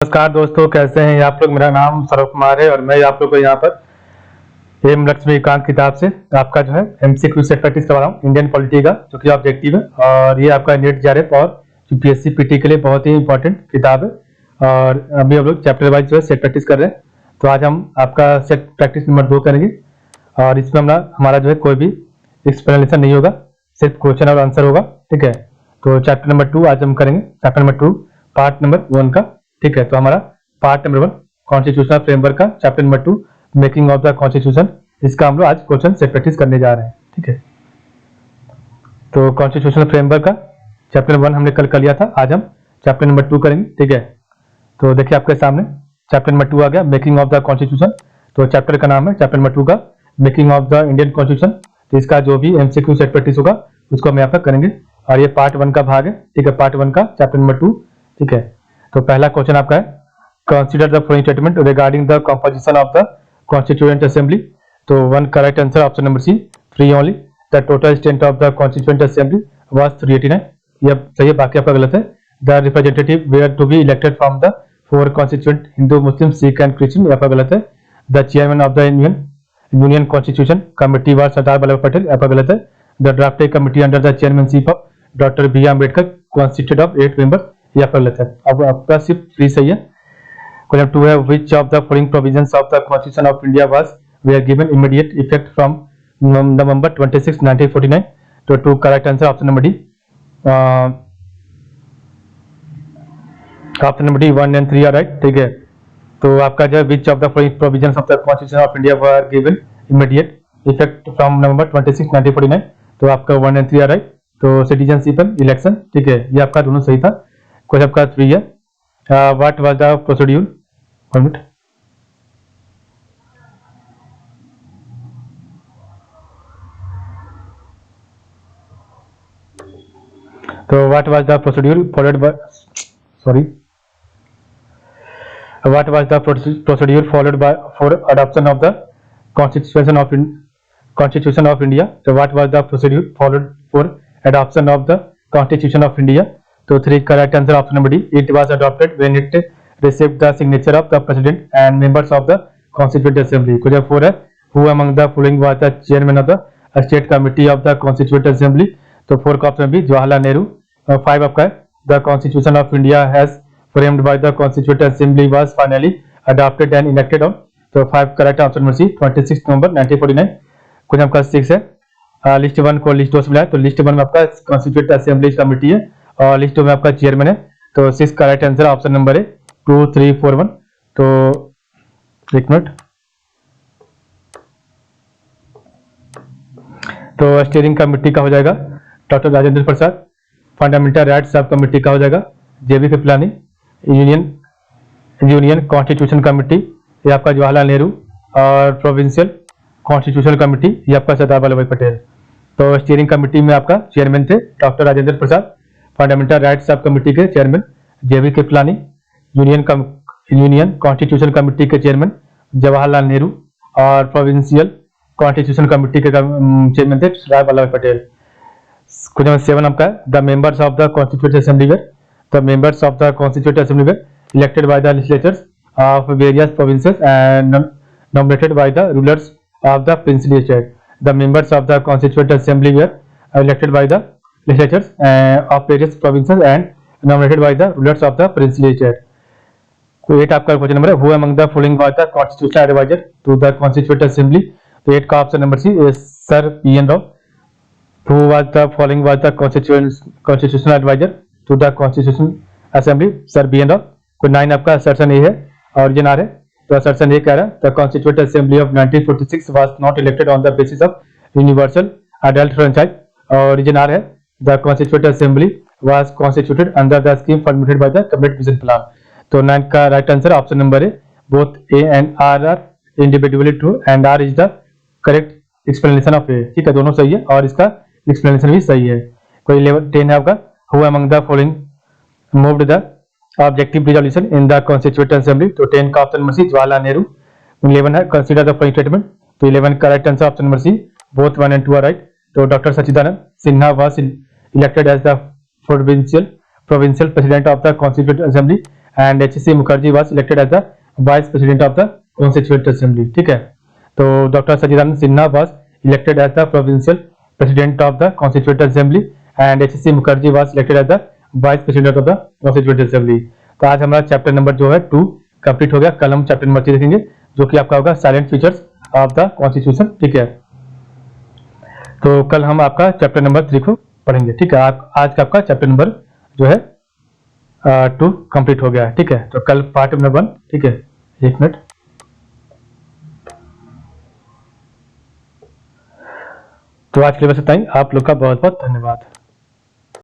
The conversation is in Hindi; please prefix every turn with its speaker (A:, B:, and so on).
A: नमस्कार दोस्तों, कैसे हैं आप लोग। मेरा नाम सौरभ कुमार है और मैं आप लोग को यहाँ पर एम लक्ष्मीकांत किताब से आपका जो है एमसीक्यू सेट प्रैक्टिस करवा रहा हूँ इंडियन पॉलिटी का, जो कि ऑब्जेक्टिव है और ये आपका नेट जेआरएफ और यूपीएससी पीटी के लिए बहुत ही इंपॉर्टेंट किताब है। और अभी हम लोग चैप्टर वाइज जो है सेट प्रैक्टिस कर रहे हैं। तो आज हम आपका सेट प्रैक्टिस नंबर 2 करेंगे और इसमें हमारा जो है कोई भी एक्सप्लेनेशन नहीं होगा, सिर्फ क्वेश्चन और आंसर होगा। ठीक है, तो चैप्टर नंबर 2 आज हम करेंगे, चैप्टर नंबर 2 पार्ट नंबर 1 का। ठीक है, तो हमारा पार्ट नंबर 1 कॉन्स्टिट्यूशनल फ्रेमवर्क का, chapter number 2 making of the constitution, इसका हम लोग आज क्वेश्चन सेट प्रैक्टिस करने जा रहे हैं। ठीक है, तो कॉन्स्टिट्यूशनल फ्रेमवर्क का चैप्टर नंबर 1 हमने कल कर लिया था, आज हम चैप्टर नंबर 2 करेंगे। ठीक है, तो देखिए आपके सामने चैप्टर नंबर 2 आ गया, मेकिंग ऑफ द कॉन्स्टिट्यूशन। तो चैप्टर का नाम है चैप्टर नंबर 2 का making of the Indian constitution. तो इसका जो भी एमसीक्यू सेट प्रैक्टिस होगा उसको हम यहाँ पर करेंगे और ये पार्ट 1 का भाग है। ठीक है, पार्ट 1 का चैप्टर नंबर 2। ठीक है, तो पहला क्वेश्चन आपका है, consider the following statement regarding the composition of the constituent assembly. तो 1 correct answer, option number C 3 only. The total strength of the constituent assembly was 389। यह सही है, बाकी आपका गलत है। The representative were to be elected from the 4 constituent Hindu, Muslim, Sikh and Christian, यह आपका गलत है। The chairman of the union constitution committee was Sardar Vallabh Patel, यह आपका गलत है। The drafting committee under the chairmanship of doctor B R Ambedkar constituted of 8 members, यह आपका गलत है। अब आपका सिर्फ 3 सही है। क्वेश्चन 2 है, which of the following provisions of the Constitution of India were given immediate effect from November 26, 1949? तो 2 correct answer, option number D. Option number D 1 and 3 are right. ठीक है, तो आपका जो है which of the following provisions of the Constitution of India were given immediate effect from November 26, 1949? तो आपका 1 and 3 आर राइट। तो सिटीजनशिप एंड इलेक्शन, ठीक है, ये आपका दोनों सही था। क्वेश्चन आपका 3 है, व्हाट वाज द प्रोसीड्यूर। तो what was the procedure followed by for adoption of the Constitution of India? So what was the procedure followed for adoption of the Constitution of India? So 3 correct answer, option number D. It was adopted when it received the signature of the President and members of the Constituent Assembly. Question 4 है, who among the following was the chairman of the State Committee of the Constituent Assembly? तो 4 का ऑप्शन भी जवाहरलाल नेहरू। 5 आपका है, the constitution of India has framed by the constituent assembly was finally adopted and elected on. तो 5 करेक्ट, ऑप्शन नंबर सी 26 नवंबर 1949। क्वेश्चन आपका 6 है, लिस्ट 1 को लिस्ट 2 से मिला है। तो लिस्ट 1 में आपका कॉन्स्टिट्यूएंट असेंबली कमेटी है और लिस्ट 2 में आपका चेयरमैन है। तो 6 करेक्ट आंसर, ऑप्शन नंबर है 2 3 4 1। तो एक मिनट, तो स्टीयरिंग कमेटी का हो जाएगा doctor Rajendra Prasad. Fundamental rights sub committee का हो जाएगा जेबी कृपलानी। यूनियन कॉन्स्टिट्यूशन कमेटी ये आपका जवाहरलाल नेहरू और प्रोविंशियल कॉन्स्टिट्यूशन कमेटी ये आपका सरदार वल्लभ भाई पटेल। तो स्टीयरिंग कमेटी में आपका चेयरमैन थे doctor Rajendra Prasad, fundamental rights sub committee के chairman J B Kripalani, union constitution committee के चेयरमैन जवाहरलाल नेहरू और प्रोविंशियल कॉन्स्टिट्यूशन कमेटी के चेयरमैन थे सरदार वल्लभ भाई पटेल। क्वेश्चन 7 आपका है, the members of the constituent assembly were. The members of the constituent assembly were elected by the legislatures of various provinces and nominated by the rulers of the princely state. The members of the constituent assembly were elected by the legislatures of various provinces and nominated by the rulers of the princely state. 8 आपका क्वेश्चन नंबर है, who among the following was the constitutional adviser to the constituent assembly. तो 8 का option number C sir P N Rau. Who was the following was the constitutional advisor to the Constitution Assembly? Sir B N Rao। कोई 9 आपका assertion A है और origin R है। तो assertion A कह रहा है, the Constituent Assembly of 1946 was not elected on the basis of universal adult franchise। और origin R है, the Constituent Assembly was constituted under the scheme permitted by the Cabinet Vision Plan। तो 9 का right answer ऑप्शन नंबर है, both A and R are individually true and R is the correct explanation of A। ठीक है, दोनों सही है और इसका एक्सप्लेनेशन भी सही है। कोई 10 है आपका, who among the following moved the objective resolution in the constituent assembly. तो 10 का option number C Jawaharlal Nehru. 11 है, कंसीडर द फॉलोइंग स्टेटमेंट। तो 11 correct answer, option number C both 1 and 2 are right. तो doctor Sachchidanand Sinha was elected as the provincial president of the constituent assembly and HC Mukherjee was elected as the vice president of the constituent assembly. ठीक है, तो doctor Sachchidanand Sinha was elected as the provincial president of the constituent assembly and HC Mukherjee was elected as the vice president of the constituent assembly. तो आज हमारा चैप्टर नंबर जो है 2 कंप्लीट हो गया। कल हम चैप्टर नंबर 3 देखेंगे जो कि आपका होगा salient features of the constitution. ठीक है, तो कल हम आपका चैप्टर नंबर 3 को पढ़ेंगे। ठीक है, आज का आपका चैप्टर नंबर जो है 2 कंप्लीट हो गया है। ठीक है, तो कल पार्ट नंबर 1। ठीक है, एक मिनट। तो आज के लिए बस इतना ही। आप लोग का बहुत बहुत धन्यवाद।